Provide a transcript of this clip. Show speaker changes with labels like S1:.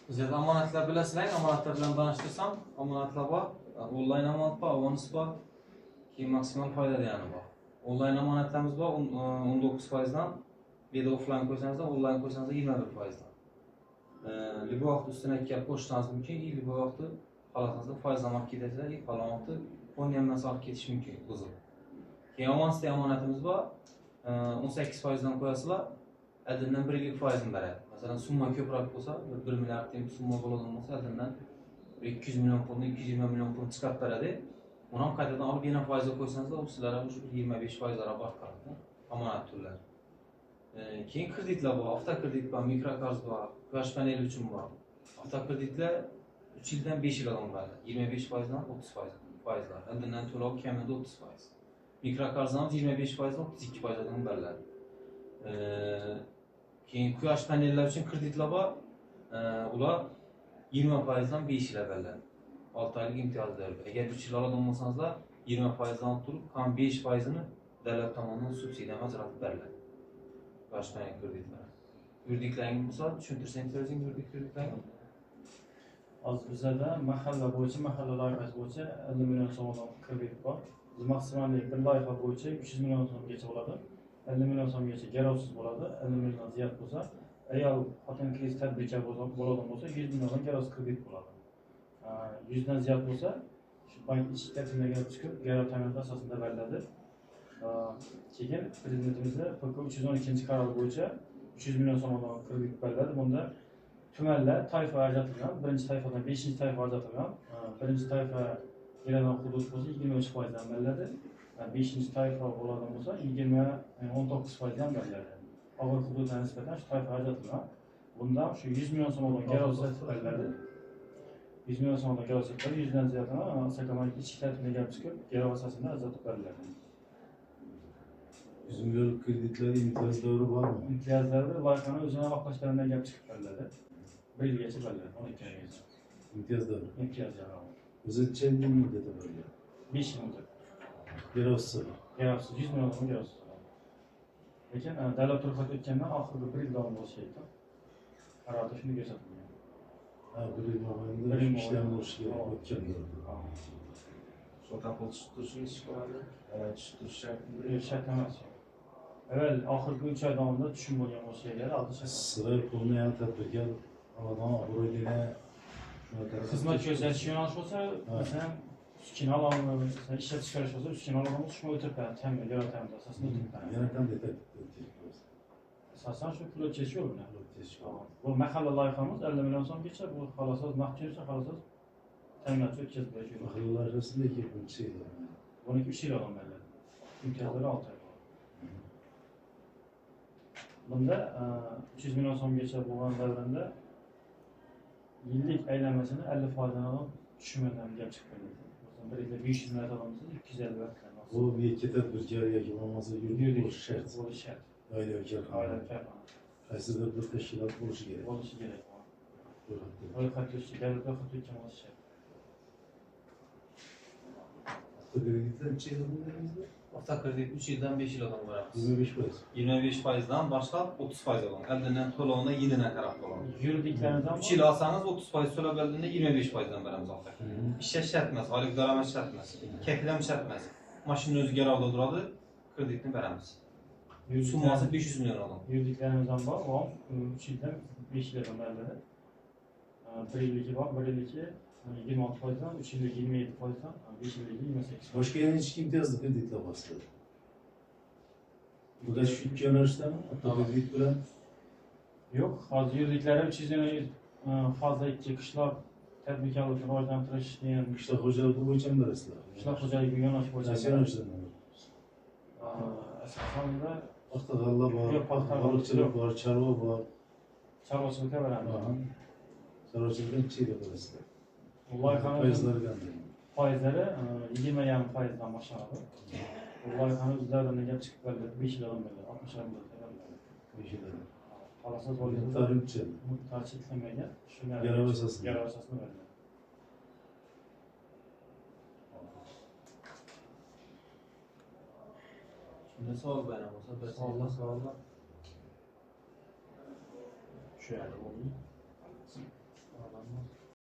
S1: Bizda omonatlar bilasizlar, omonatlar bilan tanishtirsam, omonatlar bor, onlayn omonat bor, avans bor, keyin maksimal foyda degani bor. Onlayn omonatlarimiz bor, 19% dan, bu yerda offlayn qo'ysangiz, onlayn qo'ysangiz 21%. Libo vaqt ustuna ikkita qo'shsangiz mumkin, libo vaqti holatingizda foizlanib ketadi, falon vaqti fonni ham olib ketish mumkin, buzib. Keyin avansli omonatimiz bor, 18% dan qo'yasizlar, adından 1 yillik foizini beradi. Masalan, summa ko'proq bo'lsa, 1 milliard deb summa bo'ladigan bo'lsa, adından 200 million pulni, 220 million pulni chiqarib beradi. Uni ham qaytadan olib yana foizga qo'ysangiz, u sizlarga shu 25% ortqaradi. Omonat turlari. Keyin kreditlar bor, avtokredit bor, mikrokredit bor, quyosh paneli uchun bor. Avtokreditlar 3 yildan 5 yil olinadi. 25% dan 30% foizlar. Adından to'lov kamida 30%. Mikrokreditlar 25% dan 32% dan beriladi. Keyin quyosh panellari uchun kreditlar bor. Ular 20% dan 5 yil beriladi. 6 oylik imtiyozlar. Agar 3 yil oladigan bo'lsangizlar, 20% dan turib, ham 5%ni davlat tomonidan subsidiya ajratib beriladi. Quyosh panel kreditlari. Yuridiklarni misol tushuntirsangiz o'zing yuridik kreditlarni.
S2: Hozir bizda mahalla bo'yicha, mahalla loyihasi bo'yicha 50 million so'mdan kredit bor. Biz maksimal bir loyiha bo'yicha 300 million so'mgacha bo'ladi. 50 million so'mgacha garovsiz bo'ladi. 50 million ziyod bo'lsa, ayol xotin kriz tadbirkor bo'ladigan bo'lsa, 100 milliondan garovsiz kredit bo'ladi. 100 dan ziyod bo'lsa, shu bank ichki tizimiga chiqib, garov ta'minoti asosida beriladi. Keyin prezidentimizda PK 312-qaror bo'yicha 300 million so'mdan kredit beriladi. Bunda tumanlar toifa ajratilgan, birinchi toifadan 5-chi toifa ajratilgan. Birinchi toifa yaradan hudud bo'lsa 23% dan beriladi. 5-chi toifa bo'ladigan bo'lsa 19% dan beriladi. Og'ir hududga nisbatan shu toifa ajratilgan. Bundan shu 100 million so'mdan garovsiz beriladi. 100 million so'mdan garovsiz beriladi. 100 dan ziyodini Sakomanik ichki tartibga chiqib, garov asosida ajratib beriladi.
S3: 100 milyon kreditleri imtiyozları var mı?
S2: İmtiyozları loyihani o'zini oqlashlaridan gap chiqib beriladi. 1 yilgacha beriladi, 12 oygacha.
S3: İmtiyozları.
S2: Imtiyozlar.
S3: O'zicha ne muddati beriladi?
S2: 5 yil muddat.
S3: Garovsiz.
S2: Garovsiz 100 million so'm garovsiz. Lekin davlat ro'yxati o'tgandan oxirgi 1 yil davom bo'lishyapti. Qarorda shuni ko'rsatilgan.
S3: Bir yıl mobaynida ishlar bo'lishi kerak o'tgan.
S4: Sotaqol tushirish ko'radi. Tushtirish
S2: Shart emas. Evvel oxirgi 3 oy davomida tushum bo'lgan bo'lsa kerak, hozir shart.
S3: Sizlar pulni ham tadbirkor odam obro'yligini
S2: xizmat ko'rsatish yo'nalishi bo'lsa, masalan, ustkin olamiz, ishlab chiqarish bo'lsa, ustkin olamiz, shuni o'tirib beradi, ta'minot, garov ta'minot asosida o'tirib beradi.
S3: yana qanday tadbir
S2: Asosan shu pul o'tkazish yo'li bilan. Bu mahalla loyihamiz 50 million so'mgacha, bu xolos naqdcha, xolos ta'minotga o'tkazib berish yo'li.
S3: mahallalar arasında ki bu şeyler.
S2: Buniki 3 yil olinadi. Imtiyozlari 6 oy. Bunda 300 million so'mgacha bo'lgan davranda yillik aylanmasini 50% dan olib tushumdan gap chiqib keladi. Masalan, bir yilda 500 million olamiz, 250 million.
S3: Bu bir iki tadbirkor yoki bo'lmasa yuridik bo'lishi shart.
S2: Bo'lishi shart.
S3: Oilaviy qaysidir bir tashkilot bo'lishi kerak.
S2: Bo'lishi kerak.
S3: Ro'yxatda.
S2: Davlat ro'yxati o'tgan bo'lishi shart.
S3: Kreditler bir şeyler bulduğunuzda
S1: Avtokredit 3 yildan 5 yil olinadi.
S3: 25%.
S1: 25% dan boshlab 30% olinadi. Adından to'lovini yiliga qarab bo'ladi.
S2: Yuridiklardan
S1: 3 yil olsangiz 30% to'lab berdiğinde 25% dan beramiz avtokredit. Ishlash shart emas, oylik daromad shart emas, kayfiyat shart emas. Mashina o'zi garovda turadi, kreditni beramiz. Summasi 500 million oladi.
S2: Yuridiklarımızdan bor, o 3 yildan 5 yildan beriladi. 1 yilligi bor, 1 yilligi 26%dan, 3 yilligi 27%dan, 5 yilligi 28%.
S3: Başka yana hiç imtiyazlı kreditle bastı. Bu da şu iki yönelişten mi? Hatta kredit bilen.
S2: Yo'q, hozir yuridiklar 300 yana fazla 2 qishloq tadbirkorlikni rivojlantirish degan
S3: Kışla hocalığı boyunca mı dersler?
S2: qishloq xo'jaligi yo'nalishi bo'yicha.
S3: Nasıl yönelişten mi?
S2: Asosan
S3: Paxtaxalla
S2: Yo'q,
S3: var,
S2: paxtaxalla
S3: balıkçılık var, çarva var.
S2: chorvachilikka beramiz.
S3: Chorvachilikdan kichik dersler.
S2: Loyihani
S3: Faizleri qanday?
S2: foizlari 20,5% dan boshlanadi. Loyihani o'zlaridan gap chiqib beriladi, 5 yildan beriladi, 60 million beriladi.
S3: Beşileri.
S2: Xolosiz bo'ladi.
S3: Tarifçi.
S2: Tariflanmagan, shunga
S3: Garov asosida.
S2: garov asosida beriladi.
S1: Shunda savol beraman bo'lsa, bir savollar. Shu yerda bo'ldi.